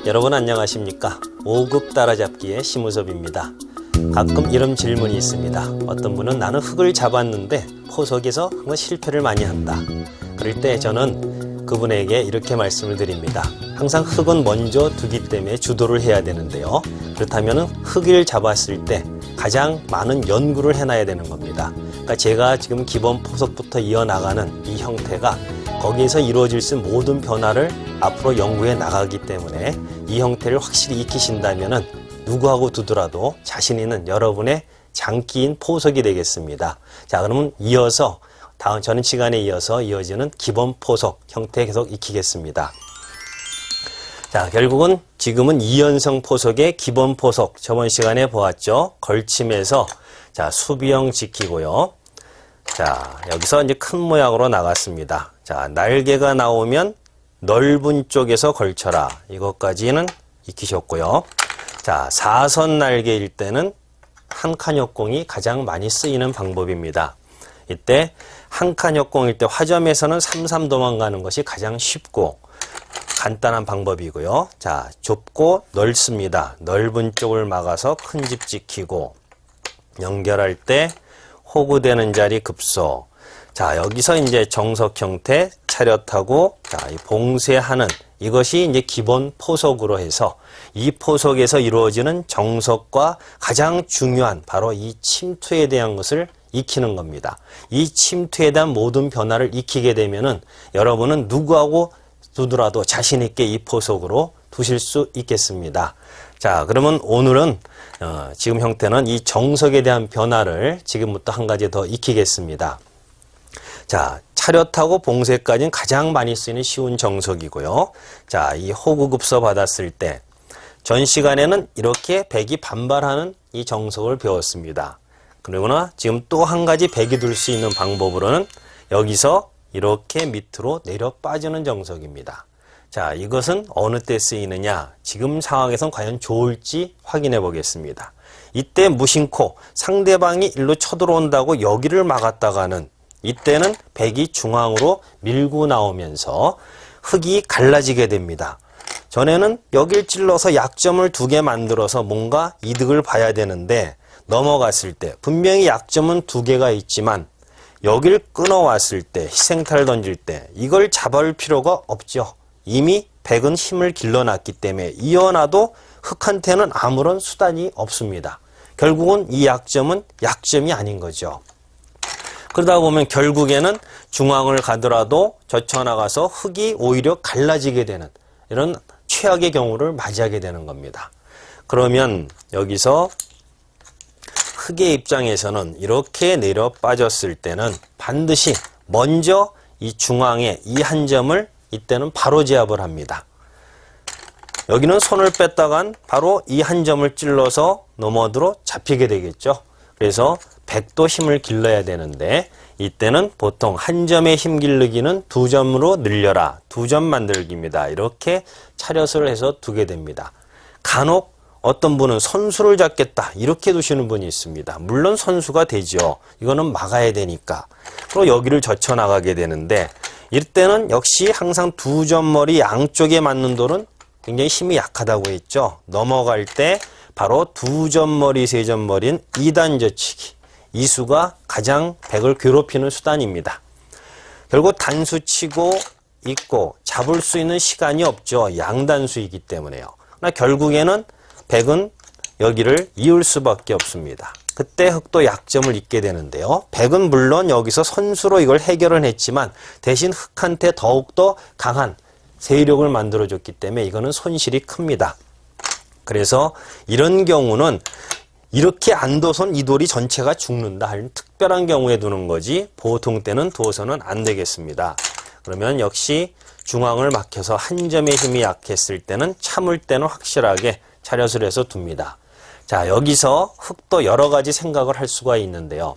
여러분 안녕하십니까? 5급 따라잡기의 심우섭입니다. 가끔 이런 질문이 있습니다. 어떤 분은 나는 흙을 잡았는데 포석에서 실패를 많이 한다. 그럴 때 저는 그분에게 이렇게 말씀을 드립니다. 항상 흙은 먼저 두기 때문에 주도를 해야 되는데요. 그렇다면 흙을 잡았을 때 가장 많은 연구를 해놔야 되는 겁니다. 그러니까 제가 지금 기본 포석부터 이어나가는 이 형태가 거기에서 이루어질 수 있는 모든 변화를 앞으로 연구해 나가기 때문에 이 형태를 확실히 익히신다면 누구하고 두더라도 자신 있는 여러분의 장기인 포석이 되겠습니다. 자, 그러면 이어서 다음 저는 시간에 이어서 이어지는 기본 포석 형태 계속 익히겠습니다. 자, 결국은 지금은 이연성 포석의 기본 포석 저번 시간에 보았죠. 걸침에서 자, 수비형 지키고요. 자, 여기서 이제 큰 모양으로 나갔습니다. 자, 날개가 나오면 넓은 쪽에서 걸쳐라. 이것까지는 익히셨고요. 자, 사선 날개일 때는 한 칸 역공이 가장 많이 쓰이는 방법입니다. 이때 한 칸 역공일 때 화점에서는 삼삼 도망가는 것이 가장 쉽고 간단한 방법이고요. 자, 좁고 넓습니다. 넓은 쪽을 막아서 큰 집 지키고 연결할 때 호구되는 자리 급소. 자, 여기서 이제 정석 형태 차렷하고 자, 이 봉쇄하는 이것이 이제 기본 포석으로 해서 이 포석에서 이루어지는 정석과 가장 중요한 바로 이 침투에 대한 것을 익히는 겁니다. 이 침투에 대한 모든 변화를 익히게 되면은 여러분은 누구하고 두더라도 자신 있게 이 포석으로 두실 수 있겠습니다. 자, 그러면 오늘은 지금 형태는 이 정석에 대한 변화를 지금부터 한 가지 더 익히겠습니다. 자, 차렷하고 봉쇄까지는 가장 많이 쓰이는 쉬운 정석이고요. 자, 이 호구급서 받았을 때 전 시간에는 이렇게 백이 반발하는 이 정석을 배웠습니다. 그러나 지금 또 한 가지 백이 둘 수 있는 방법으로는 여기서 이렇게 밑으로 내려 빠지는 정석입니다. 자, 이것은 어느 때 쓰이느냐? 지금 상황에선 과연 좋을지 확인해 보겠습니다. 이때 무심코 상대방이 일로 쳐들어온다고 여기를 막았다가는 이때는 백이 중앙으로 밀고 나오면서 흙이 갈라지게 됩니다. 전에는 여길 찔러서 약점을 2개 만들어서 뭔가 이득을 봐야 되는데 넘어갔을 때 분명히 약점은 2개가 있지만 여길 끊어왔을 때 희생탈 던질 때 이걸 잡을 필요가 없죠. 이미 백은 힘을 길러놨기 때문에 이어놔도 흙한테는 아무런 수단이 없습니다. 결국은 이 약점은 약점이 아닌 거죠. 그러다 보면 결국에는 중앙을 가더라도 젖혀나가서 흙이 오히려 갈라지게 되는 이런 최악의 경우를 맞이하게 되는 겁니다. 그러면 여기서 흙의 입장에서는 이렇게 내려 빠졌을 때는 반드시 먼저 이 중앙에 이 한 점을 이때는 바로 제압을 합니다. 여기는 손을 뺐다간 바로 이 한 점을 찔러서 너머드로 잡히게 되겠죠. 그래서 백도 힘을 길러야 되는데 이때는 보통 한 점의 힘 길르기는 2점으로 늘려라. 2점 만들기입니다. 이렇게 차렷을 해서 두게 됩니다. 간혹 어떤 분은 선수를 잡겠다 이렇게 두시는 분이 있습니다. 물론 선수가 되죠. 이거는 막아야 되니까. 그리고 여기를 젖혀나가게 되는데 이때는 역시 항상 2점 머리 양쪽에 맞는 돌은 굉장히 힘이 약하다고 했죠. 넘어갈 때 바로 2점 머리, 3점 머리는 2단 젖히기. 이 수가 가장 백을 괴롭히는 수단입니다. 결국 단수 치고 있고 잡을 수 있는 시간이 없죠. 양단수이기 때문에요. 그러나 결국에는 백은 여기를 이을 수밖에 없습니다. 그때 흙도 약점을 잊게 되는데요. 백은 물론 여기서 선수로 이걸 해결은 했지만 대신 흙한테 더욱더 강한 세력을 만들어줬기 때문에 이거는 손실이 큽니다. 그래서 이런 경우는 이렇게 안 둬선 이 돌이 전체가 죽는다 하는 특별한 경우에 두는 거지 보통 때는 두어서는 안 되겠습니다. 그러면 역시 중앙을 막혀서 한 점의 힘이 약했을 때는 참을 때는 확실하게 차렷을 해서 둡니다. 자, 여기서 흙도 여러 가지 생각을 할 수가 있는데요.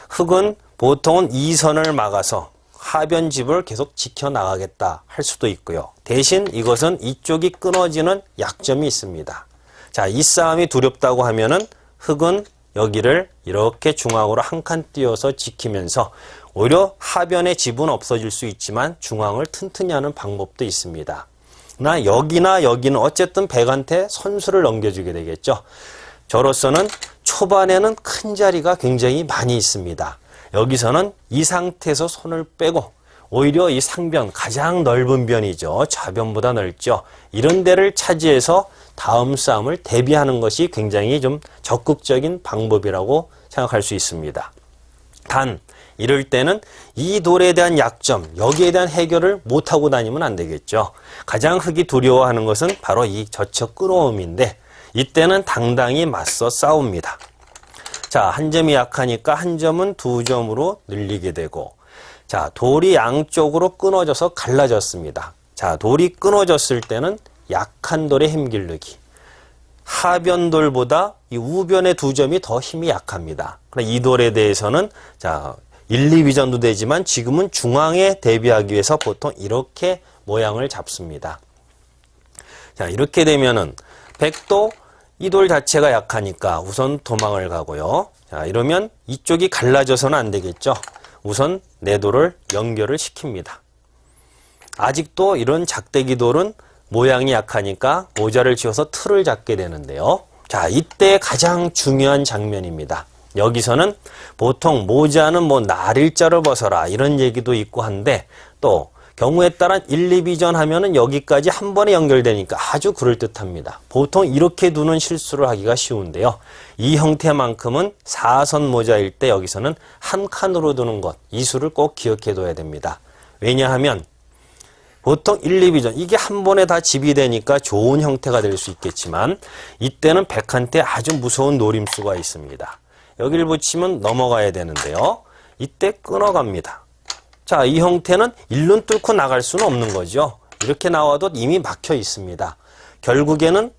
흙은 보통은 이 선을 막아서 하변집을 계속 지켜나가겠다 할 수도 있고요. 대신 이것은 이쪽이 끊어지는 약점이 있습니다. 자, 이 싸움이 두렵다고 하면은 흙은 여기를 이렇게 중앙으로 한 칸 띄워서 지키면서 오히려 하변의 집은 없어질 수 있지만 중앙을 튼튼히 하는 방법도 있습니다. 여기나 여기는 어쨌든 백한테 선수를 넘겨주게 되겠죠. 저로서는 초반에는 큰 자리가 굉장히 많이 있습니다. 여기서는 이 상태에서 손을 빼고 오히려 이 상변, 가장 넓은 변이죠. 좌변보다 넓죠. 이런 데를 차지해서 다음 싸움을 대비하는 것이 굉장히 좀 적극적인 방법이라고 생각할 수 있습니다. 단 이럴 때는 이 돌에 대한 약점, 여기에 대한 해결을 못하고 다니면 안 되겠죠. 가장 흙이 두려워하는 것은 바로 이 젖혀 끌어옴인데 이때는 당당히 맞서 싸웁니다. 자, 한 점이 약하니까 한 점은 두 점으로 늘리게 되고, 자, 돌이 양쪽으로 끊어져서 갈라졌습니다. 자, 돌이 끊어졌을 때는 약한 돌의 힘 기르기. 하변돌보다 이 우변의 두 점이 더 힘이 약합니다. 이 돌에 대해서는 자, 1, 2비전도 되지만 지금은 중앙에 대비하기 위해서 보통 이렇게 모양을 잡습니다. 자, 이렇게 되면은 백도 이 돌 자체가 약하니까 우선 도망을 가고요. 자, 이러면 이쪽이 갈라져서는 안 되겠죠. 우선 내 돌을 연결을 시킵니다. 아직도 이런 작대기 돌은 모양이 약하니까 모자를 지어서 틀을 잡게 되는데요. 자, 이때 가장 중요한 장면입니다. 여기서는 보통 모자는 뭐 날일자를 벗어라 이런 얘기도 있고 한데 또 경우에 따라 1, 2비전 하면은 여기까지 한 번에 연결되니까 아주 그럴듯합니다. 보통 이렇게 두는 실수를 하기가 쉬운데요. 이 형태만큼은 4선 모자일 때 여기서는 한 칸으로 두는 것, 이 수를 꼭 기억해 둬야 됩니다. 왜냐하면 보통 1, 2비전 이게 한 번에 다 집이 되니까 좋은 형태가 될 수 있겠지만 이때는 백한테 아주 무서운 노림수가 있습니다. 여기를 붙이면 넘어가야 되는데요. 이때 끊어갑니다. 자, 이 형태는 일륜 뚫고 나갈 수는 없는 거죠. 이렇게 나와도 이미 막혀 있습니다. 결국에는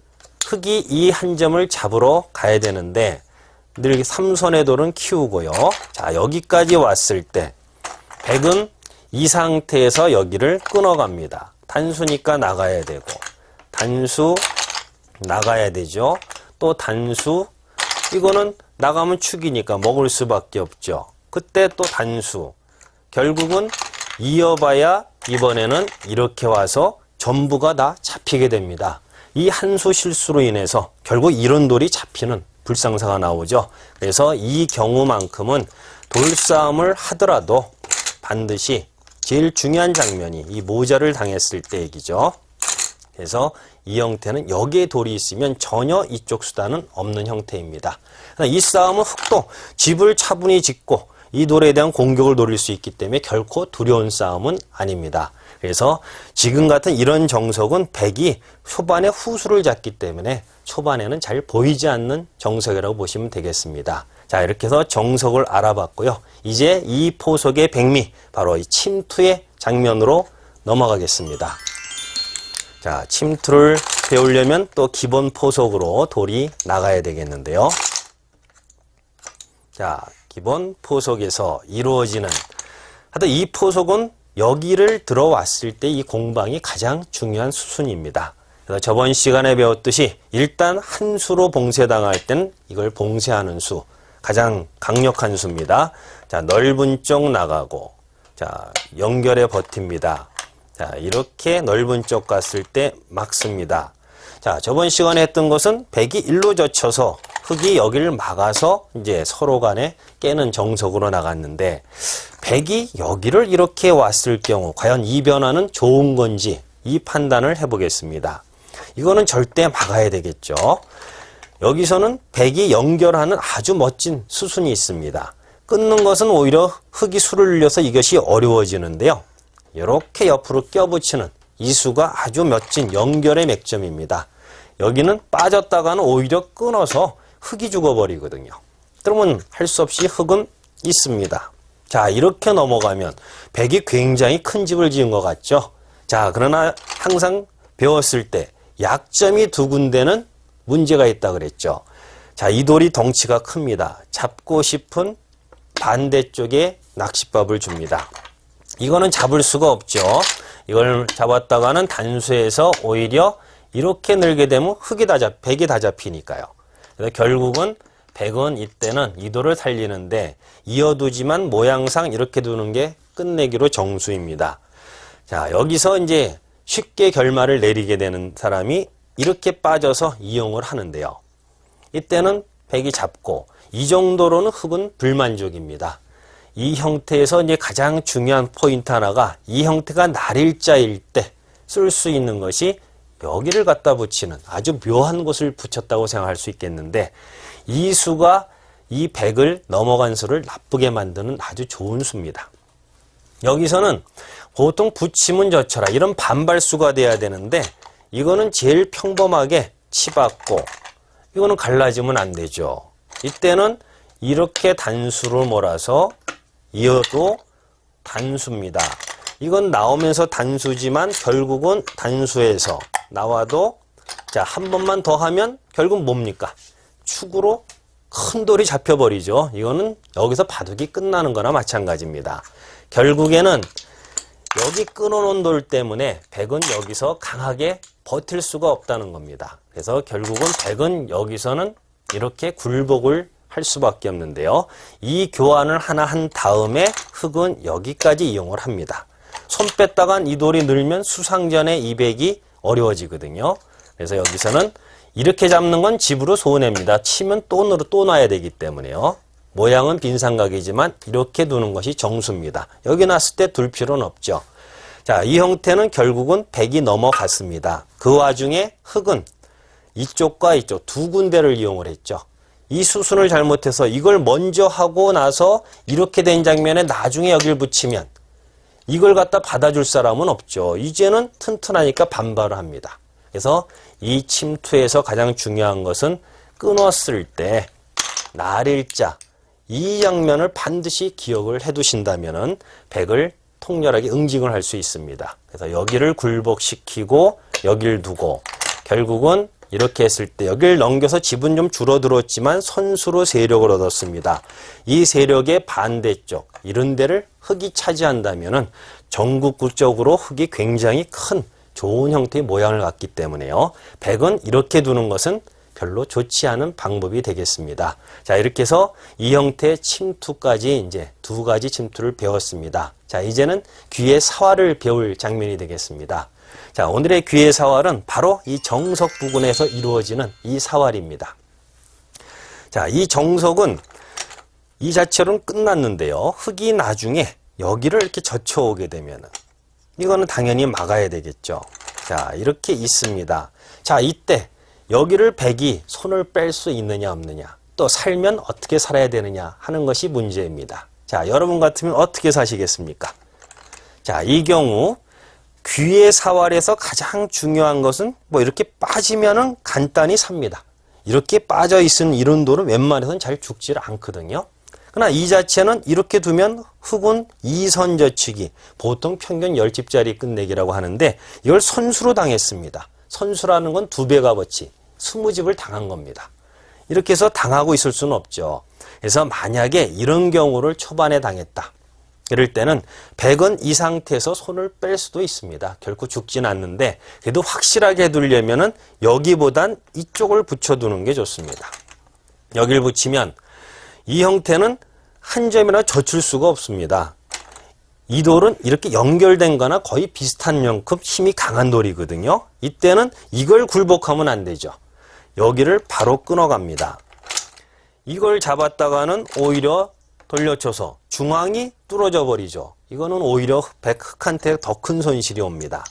흙이 이 한 점을 잡으러 가야 되는데 늘 3선의 돌은 키우고요. 자, 여기까지 왔을 때 백은 이 상태에서 여기를 끊어갑니다. 단수니까 나가야 되고 단수 나가야 되죠. 또 단수 이거는 나가면 축이니까 먹을 수밖에 없죠. 그때 또 단수 결국은 이어봐야 이번에는 이렇게 와서 전부가 다 잡히게 됩니다. 이 한 수 실수로 인해서 결국 이런 돌이 잡히는 불상사가 나오죠. 그래서 이 경우만큼은 돌싸움을 하더라도 반드시 제일 중요한 장면이 이 모자를 당했을 때 얘기죠. 그래서 이 형태는 여기에 돌이 있으면 전혀 이쪽 수단은 없는 형태입니다. 이 싸움은 흙도 집을 차분히 짓고 이 돌에 대한 공격을 노릴 수 있기 때문에 결코 두려운 싸움은 아닙니다. 그래서 지금 같은 이런 정석은 백이 초반에 후수를 잡기 때문에 초반에는 잘 보이지 않는 정석이라고 보시면 되겠습니다. 자, 이렇게 해서 정석을 알아봤고요. 이제 이 포석의 백미, 바로 이 침투의 장면으로 넘어가겠습니다. 자, 침투를 배우려면 또 기본 포석으로 돌이 나가야 되겠는데요. 자, 기본 포석에서 이루어지는 하여튼 이 포석은 여기를 들어왔을 때 이 공방이 가장 중요한 수순입니다. 그래서 저번 시간에 배웠듯이 일단 한 수로 봉쇄당할 때는 이걸 봉쇄하는 수, 가장 강력한 수입니다. 자, 넓은 쪽 나가고 자, 연결해 버팁니다. 자, 이렇게 넓은 쪽 갔을 때 막습니다. 자, 저번 시간에 했던 것은 백이 일로 젖혀서 흙이 여기를 막아서 이제 서로 간에 깨는 정석으로 나갔는데 백이 여기를 이렇게 왔을 경우 과연 이 변화는 좋은 건지 이 판단을 해보겠습니다. 이거는 절대 막아야 되겠죠. 여기서는 백이 연결하는 아주 멋진 수순이 있습니다. 끊는 것은 오히려 흙이 수를 늘려서 이것이 어려워지는데요. 이렇게 옆으로 껴붙이는 이 수가 아주 멋진 연결의 맥점입니다. 여기는 빠졌다가는 오히려 끊어서 흙이 죽어버리거든요. 그러면 할 수 없이 흙은 있습니다. 자, 이렇게 넘어가면 백이 굉장히 큰 집을 지은 것 같죠. 자, 그러나 항상 배웠을 때 약점이 두 군데는 문제가 있다 그랬죠. 자, 이 돌이 덩치가 큽니다. 잡고 싶은 반대쪽에 낚싯밥을 줍니다. 이거는 잡을 수가 없죠. 이걸 잡았다가는 단수해서 오히려 이렇게 늘게 되면 백이 다 잡히니까요. 그래서 결국은 백은 이때는 이 돌을 살리는데 이어두지만 모양상 이렇게 두는 게 끝내기로 정수입니다. 자, 여기서 이제 쉽게 결말을 내리게 되는 사람이 이렇게 빠져서 이용을 하는데요. 이때는 백이 잡고 이 정도로는 흑은 불만족입니다. 이 형태에서 이제 가장 중요한 포인트 하나가 이 형태가 날일자일 때 쓸 수 있는 것이 여기를 갖다 붙이는 아주 묘한 곳을 붙였다고 생각할 수 있겠는데 이 수가 이 백을 넘어간 수를 나쁘게 만드는 아주 좋은 수입니다. 여기서는 보통 붙이면 젖혀라 이런 반발수가 돼야 되는데 이거는 제일 평범하게 치받고 이거는 갈라지면 안 되죠. 이때는 이렇게 단수로 몰아서 이어도 단수입니다. 이건 나오면서 단수지만 결국은 단수에서 나와도 자, 한 번만 더 하면 결국 뭡니까? 축으로 큰 돌이 잡혀버리죠. 이거는 여기서 바둑이 끝나는 거나 마찬가지입니다. 결국에는 여기 끊어놓은 돌 때문에 백은 여기서 강하게 버틸 수가 없다는 겁니다. 그래서 결국은 백은 여기서는 이렇게 굴복을 할 수밖에 없는데요. 이 교환을 하나 한 다음에 흑은 여기까지 이용을 합니다. 손 뺐다간 이 돌이 늘면 수상전의 이 백이 어려워지거든요. 그래서 여기서는 이렇게 잡는 건 집으로 손해입니다. 치면 또 놔야 되기 때문에요. 모양은 빈삼각이지만 이렇게 두는 것이 정수입니다. 여기 놨을 때 둘 필요는 없죠. 자, 이 형태는 결국은 백이 넘어갔습니다. 그 와중에 흑은 이쪽과 이쪽 두 군데를 이용을 했죠. 이 수순을 잘못해서 이걸 먼저 하고 나서 이렇게 된 장면에 나중에 여길 붙이면 이걸 갖다 받아줄 사람은 없죠. 이제는 튼튼하니까 반발을 합니다. 그래서 이 침투에서 가장 중요한 것은 끊었을 때 날일자 이 장면을 반드시 기억을 해두신다면 백을 통렬하게 응징을 할 수 있습니다. 그래서 여기를 굴복시키고 여기를 두고 결국은 이렇게 했을 때 여기를 넘겨서 집은 좀 줄어들었지만 선수로 세력을 얻었습니다. 이 세력의 반대쪽 이런 데를 흑이 차지한다면 전국적으로 흑이 굉장히 큰 좋은 형태의 모양을 갖기 때문에요. 백은 이렇게 두는 것은 별로 좋지 않은 방법이 되겠습니다. 자, 이렇게 해서 이 형태의 침투까지 이제 두 가지 침투를 배웠습니다. 자, 이제는 귀의 사활을 배울 장면이 되겠습니다. 자, 오늘의 귀의 사활은 바로 이 정석 부근에서 이루어지는 이 사활입니다. 자, 이 정석은 이 자체로는 끝났는데요. 흑이 나중에 여기를 이렇게 젖혀오게 되면은 이거는 당연히 막아야 되겠죠. 자, 이렇게 있습니다. 자, 이때 여기를 백이 손을 뺄 수 있느냐 없느냐 또 살면 어떻게 살아야 되느냐 하는 것이 문제입니다. 자, 여러분 같으면 어떻게 사시겠습니까? 자, 이 경우 귀의 사활에서 가장 중요한 것은 뭐 이렇게 빠지면은 간단히 삽니다. 이렇게 빠져 있는 이런 돌은 웬만해서는 잘 죽질 않거든요. 그러나 이 자체는 이렇게 두면 흑은 2선 저치기, 보통 평균 10집짜리 끝내기라고 하는데 이걸 선수로 당했습니다. 선수라는 건 2배 값어치, 20집을 당한 겁니다. 이렇게 해서 당하고 있을 수는 없죠. 그래서 만약에 이런 경우를 초반에 당했다. 이럴 때는 백은 이 상태에서 손을 뺄 수도 있습니다. 결코 죽진 않는데 그래도 확실하게 해두려면은 여기보단 이쪽을 붙여두는 게 좋습니다. 여기를 붙이면 이 형태는 한 점이나 젖힐 수가 없습니다. 이 돌은 이렇게 연결된 거나 거의 비슷한 만큼 힘이 강한 돌이거든요. 이때는 이걸 굴복하면 안 되죠. 여기를 바로 끊어갑니다. 이걸 잡았다가는 오히려 돌려쳐서 중앙이 뚫어져 버리죠. 이거는 오히려 흑한테 더 큰 손실이 옵니다.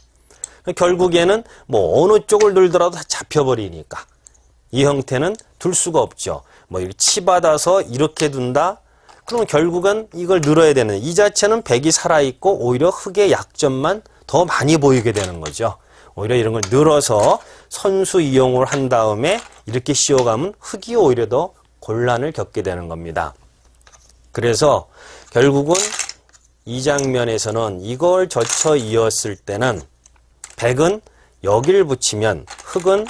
결국에는 뭐 어느 쪽을 들더라도 다 잡혀버리니까 이 형태는 둘 수가 없죠. 뭐 이렇게 치받아서 이렇게 둔다. 그러면 결국은 이걸 늘어야 되는 이 자체는 백이 살아있고 오히려 흑의 약점만 더 많이 보이게 되는 거죠. 오히려 이런 걸 늘어서 선수 이용을 한 다음에 이렇게 씌워가면 흑이 오히려 더 곤란을 겪게 되는 겁니다. 그래서 결국은 이 장면에서는 이걸 젖혀 이었을 때는 백은 여기를 붙이면 흑은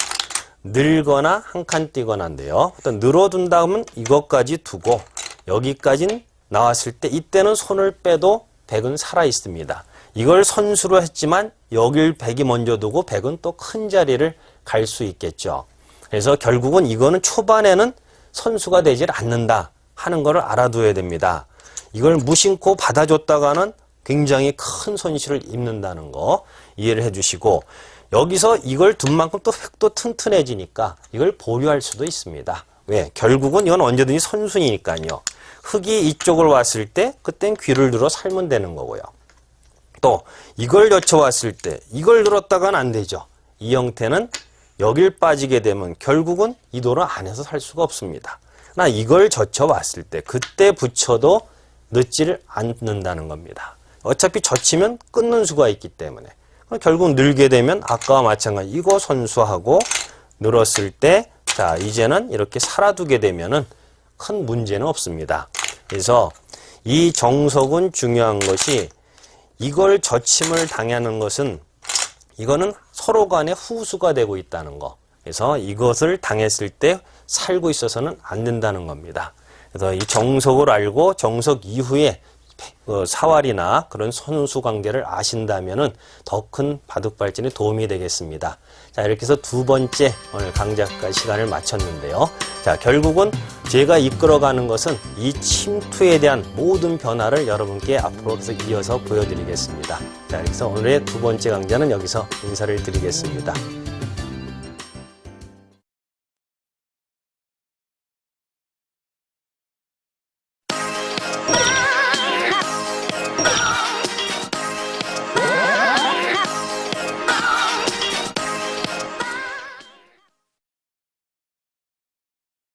늘거나 한 칸 띄거나인데요. 일단 늘어둔다 하면 이것까지 두고 여기까지는 나왔을 때 이때는 손을 빼도 백은 살아 있습니다. 이걸 선수로 했지만 여길 백이 먼저 두고 백은 또 큰 자리를 갈 수 있겠죠. 그래서 결국은 이거는 초반에는 선수가 되질 않는다 하는 것을 알아둬야 됩니다. 이걸 무심코 받아줬다가는 굉장히 큰 손실을 입는다는 거 이해를 해주시고, 여기서 이걸 둔 만큼 또 획도 튼튼해지니까 이걸 보류할 수도 있습니다. 왜? 결국은 이건 언제든지 선순이니까요. 흙이 이쪽을 왔을 때 그땐 귀를 들어 살면 되는 거고요. 또 이걸 젖혀왔을 때 이걸 들었다가는 안 되죠. 이 형태는 여길 빠지게 되면 결국은 이 도로 안에서 살 수가 없습니다. 나 이걸 젖혀왔을 때 그때 붙여도 늦지를 않는다는 겁니다. 어차피 젖히면 끊는 수가 있기 때문에 결국 늘게 되면 아까와 마찬가지 이거 선수하고 늘었을 때 자 이제는 이렇게 살아두게 되면은 큰 문제는 없습니다. 그래서 이 정석은 중요한 것이 이걸 젖힘을 당하는 것은 이거는 서로 간에 후수가 되고 있다는 거. 그래서 이것을 당했을 때 살고 있어서는 안 된다는 겁니다. 그래서 이 정석을 알고 정석 이후에 사활이나 그런 선수 관계를 아신다면은 더 큰 바둑 발전에 도움이 되겠습니다. 자, 이렇게 해서 두 번째 오늘 강좌까지 시간을 마쳤는데요. 자, 결국은 제가 이끌어가는 것은 이 침투에 대한 모든 변화를 여러분께 앞으로 계속 이어서 보여드리겠습니다. 자, 그래서 오늘의 두 번째 강좌는 여기서 인사를 드리겠습니다.